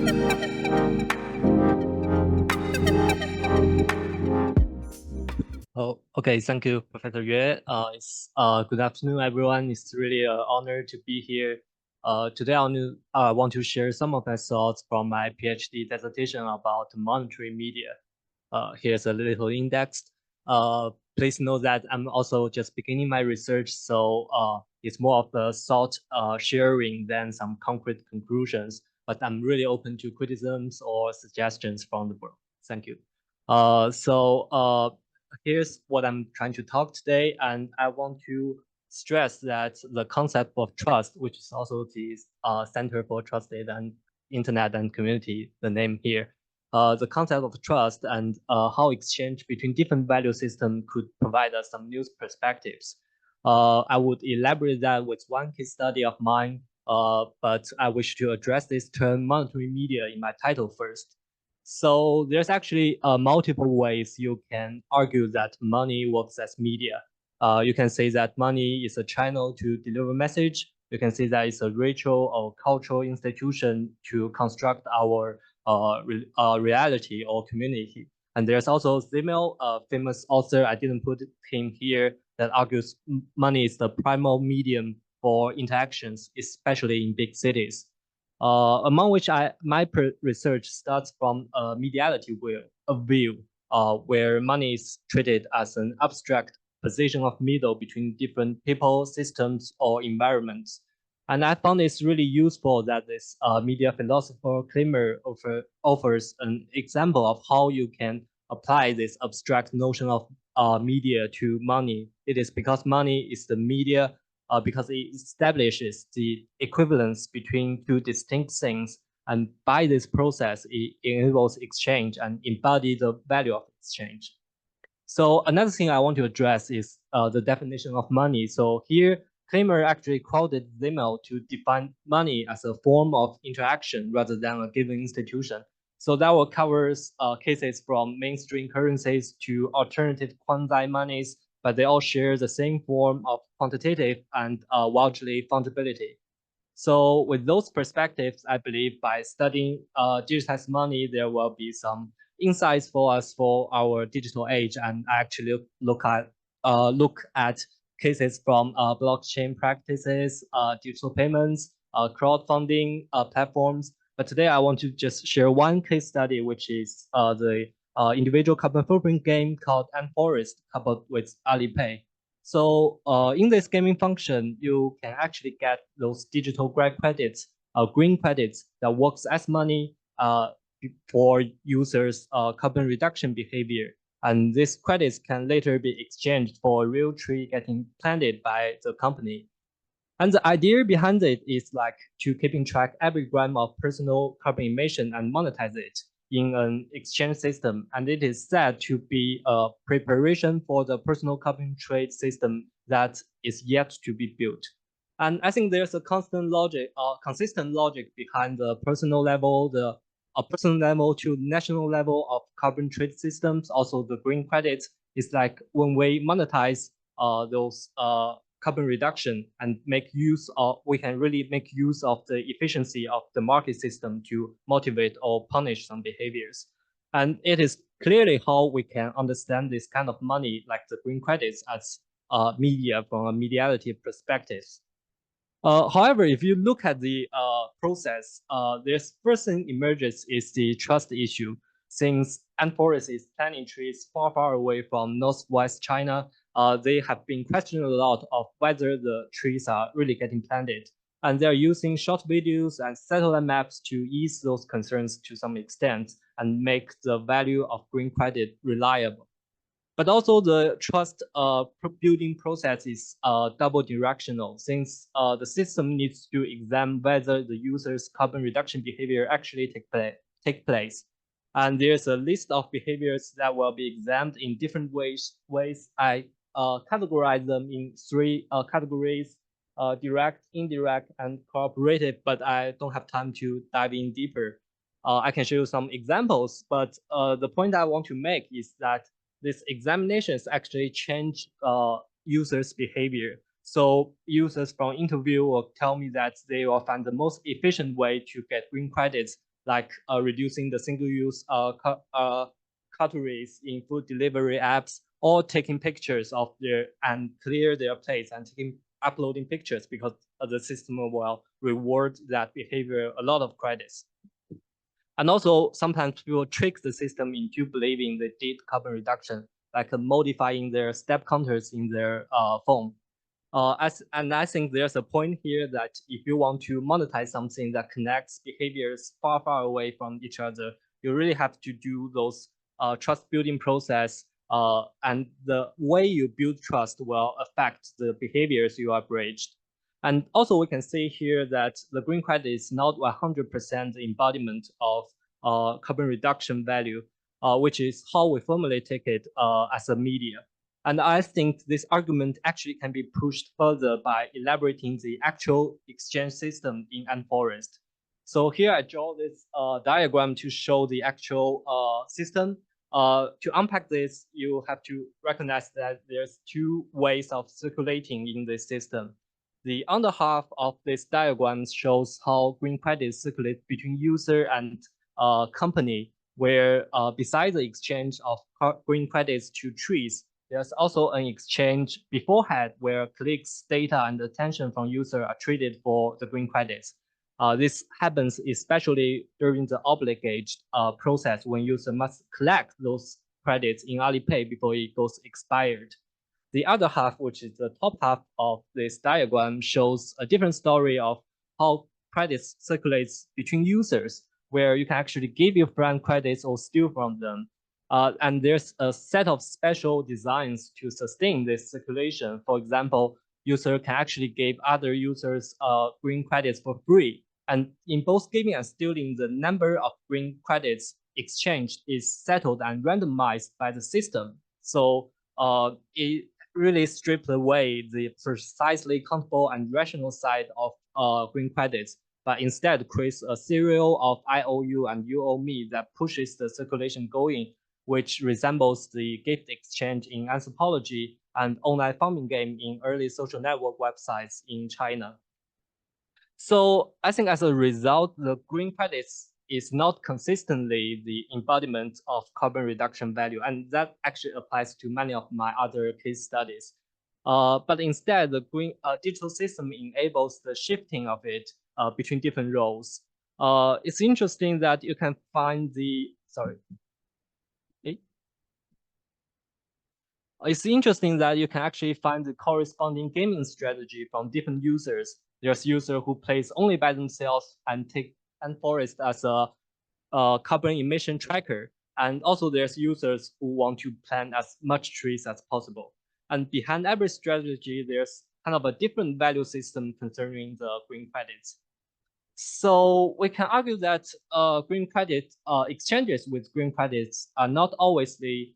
Oh, okay. Thank you, Professor Yue. Good afternoon, everyone. It's really an honor to be here. Today, I want to share some of my thoughts from my PhD dissertation about monetary media. Here's a little index. Please note that I'm also just beginning my research, so it's more of the thought sharing than some concrete conclusions. But I'm really open to criticisms or suggestions from the board. Thank you. Here's what I'm trying to talk today, and I want to stress that the concept of trust, which is also the Center for Trusted and Internet and Community, the name here, the concept of trust and how exchange between different value systems could provide us some new perspectives. I would elaborate that with one case study of mine, but I wish to address this term monetary media in my title first. So there's actually multiple ways you can argue that money works as media. You can say that money is a channel to deliver message. You can say that it's a ritual or cultural institution to construct our reality or community. And there's also Simmel, a famous author, I didn't put him here, that argues money is the primal medium for interactions, especially in big cities. Among which my research starts from a mediality view, where money is treated as an abstract position of middle between different people, systems, or environments. And I found it's really useful that this media philosopher Klimer offers an example of how you can apply this abstract notion of media to money. It is because money is the media because it establishes the equivalence between two distinct things. And by this process, it enables exchange and embody the value of exchange. So another thing I want to address is the definition of money. So here, Klimer actually quoted Simmel to define money as a form of interaction rather than a given institution. So that will cover cases from mainstream currencies to alternative quasi-monies, but they all share the same form of quantitative and wildly fungibility. So with those perspectives, I believe by studying digitized money, there will be some insights for us for our digital age, and actually look at cases from blockchain practices, digital payments, crowdfunding platforms. But today I want to just share one case study, which is the individual carbon footprint game called Ant Forest, coupled with Alipay. So in this gaming function, you can actually get those digital green credits that works as money for users' carbon reduction behavior. And these credits can later be exchanged for a real tree getting planted by the company. And the idea behind it is like to keeping track every gram of personal carbon emission and monetize it in an exchange system. And it is said to be a preparation for the personal carbon trade system that is yet to be built. And I think there's a consistent logic behind the personal level, personal level to national level of carbon trade systems. Also, the green credits is like when we monetize those carbon reduction and we can really make use of the efficiency of the market system to motivate or punish some behaviors. And it is clearly how we can understand this kind of money, like the green credits, as media from a mediality perspective. However, if you look at the process, there's first thing emerges is the trust issue. Since Ant Forest is planting trees far, far away from northwest China, they have been questioning a lot of whether the trees are really getting planted. And they're using short videos and satellite maps to ease those concerns to some extent and make the value of green credit reliable. But also the trust building process is double directional, since the system needs to examine whether the user's carbon reduction behavior actually take place. And there's a list of behaviors that will be examined in different ways. I categorize them in three categories: direct, indirect, and cooperative, but I don't have time to dive in deeper. I can show you some examples, but the point I want to make is that these examinations actually change users' behavior. So users from interview will tell me that they will find the most efficient way to get green credits like reducing the single-use cutleries in food delivery apps, or taking pictures of and clear their plates and uploading pictures, because the system will reward that behavior a lot of credits. And also, sometimes people trick the system into believing they did carbon reduction, like modifying their step counters in their phone. And I think there's a point here that if you want to monetize something that connects behaviors far, far away from each other, you really have to do those trust building process. And the way you build trust will affect the behaviors you have bridged. And also, we can see here that the green credit is not 100% embodiment of carbon reduction value, which is how we formally take it as a media. And I think this argument actually can be pushed further by elaborating the actual exchange system in Ant Forest. So here I draw this diagram to show the actual system. To unpack this, you have to recognize that there's two ways of circulating in this system. The under half of this diagram shows how green credits circulate between user and company, where besides the exchange of green credits to trees, there's also an exchange beforehand where clicks, data, and attention from user are traded for the green credits. This happens especially during the obligate process when user must collect those credits in Alipay before it goes expired. The other half, which is the top half of this diagram, shows a different story of how credits circulates between users, where you can actually give your friend credits or steal from them. And there's a set of special designs to sustain this circulation. For example, user can actually give other users green credits for free. And in both giving and stealing, the number of green credits exchanged is settled and randomized by the system. So it really stripped away the precisely countable and rational side of green credits, but instead creates a serial of I owe you and you owe me that pushes the circulation going, which resembles the gift exchange in anthropology and online farming game in early social network websites in China. So I think as a result, the green credits is not consistently the embodiment of carbon reduction value. And that actually applies to many of my other case studies. But instead, the green digital system enables the shifting of it between different roles. It's interesting that you can find the, sorry. It's interesting that you can actually find the corresponding gaming strategy from different users. There's user who plays only by themselves and take Ant Forest as a carbon emission tracker. And also there's users who want to plant as much trees as possible. And behind every strategy, there's kind of a different value system concerning the green credits. So we can argue that green credit exchanges with green credits are not always the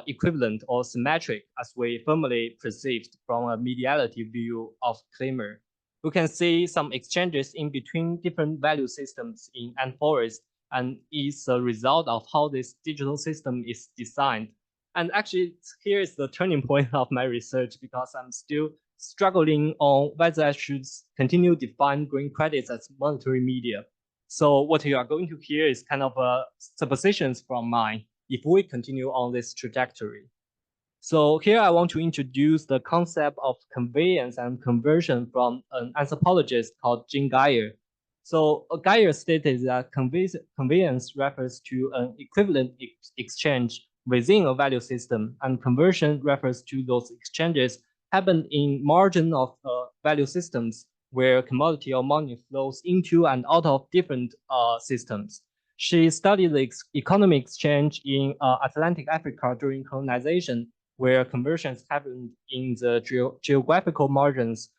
equivalent or symmetric as we formerly perceived from a mediality view of claimer. We can see some exchanges in between different value systems in Ant Forest, and it's a result of how this digital system is designed. And actually, here is the turning point of my research, because I'm still struggling on whether I should continue to define green credits as monetary media. So what you are going to hear is kind of suppositions from mine if we continue on this trajectory. So here I want to introduce the concept of conveyance and conversion from an anthropologist called Zhang Qikai. So Qikai stated that conveyance refers to an equivalent exchange within a value system, and conversion refers to those exchanges happen in margin of value systems where commodity or money flows into and out of different systems. She studied the economic exchange in Atlantic Africa during colonization, where conversions happened in the geographical margins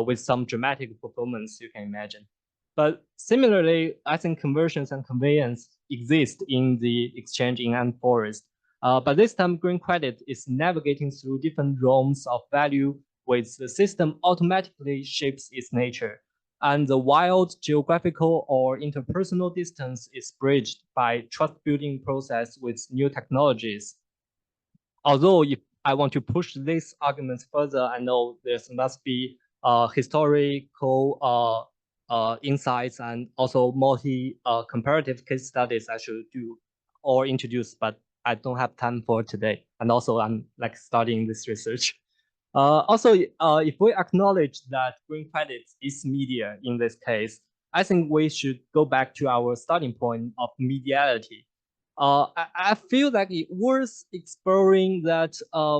with some dramatic performance you can imagine. But similarly, I think conversions and conveyance exist in the exchange in Ant Forest. But this time, green credit is navigating through different realms of value, with the system automatically shapes its nature. And the wild geographical or interpersonal distance is bridged by trust building process with new technologies. Although if I want to push these arguments further, I know there must be historical insights and also comparative case studies I should do or introduce, but I don't have time for today. And also I'm like studying this research. If we acknowledge that green credits is media in this case, I think we should go back to our starting point of mediality. I feel like it worth exploring that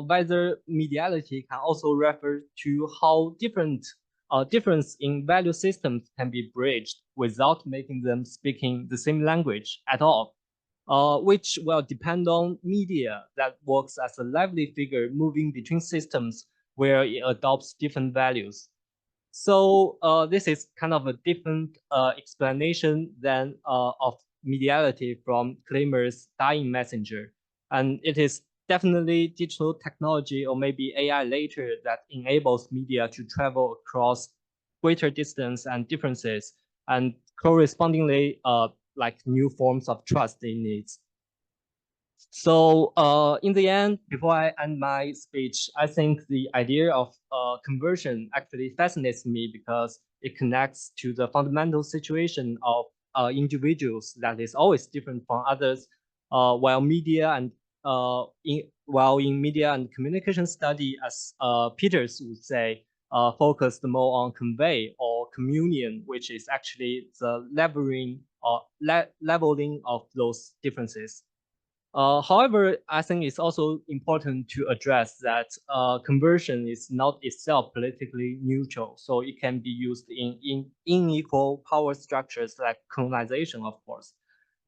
whether mediality can also refer to how difference in value systems can be bridged without making them speaking the same language at all, which will depend on media that works as a lively figure moving between systems where it adopts different values. So this is kind of a different explanation than of mediality from Kramer's dying messenger. And it is definitely digital technology or maybe AI later that enables media to travel across greater distance and differences and correspondingly like new forms of trust it needs. So in the end, before I end my speech, I think the idea of conversion actually fascinates me because it connects to the fundamental situation of individuals that is always different from others. While in media and communication study, as Peters would say, focused more on convey or communion, which is actually the leveling of those differences. However, I think it's also important to address that conversion is not itself politically neutral. So it can be used in unequal power structures like colonization, of course.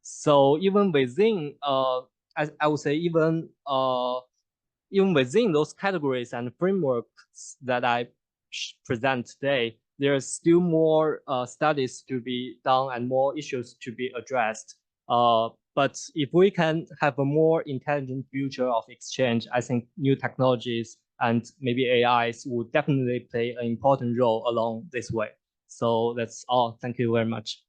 So even within, I would say even within those categories and frameworks that I present today, there's still more studies to be done and more issues to be addressed. But if we can have a more intelligent future of exchange, I think new technologies and maybe AIs will definitely play an important role along this way. So that's all. Thank you very much.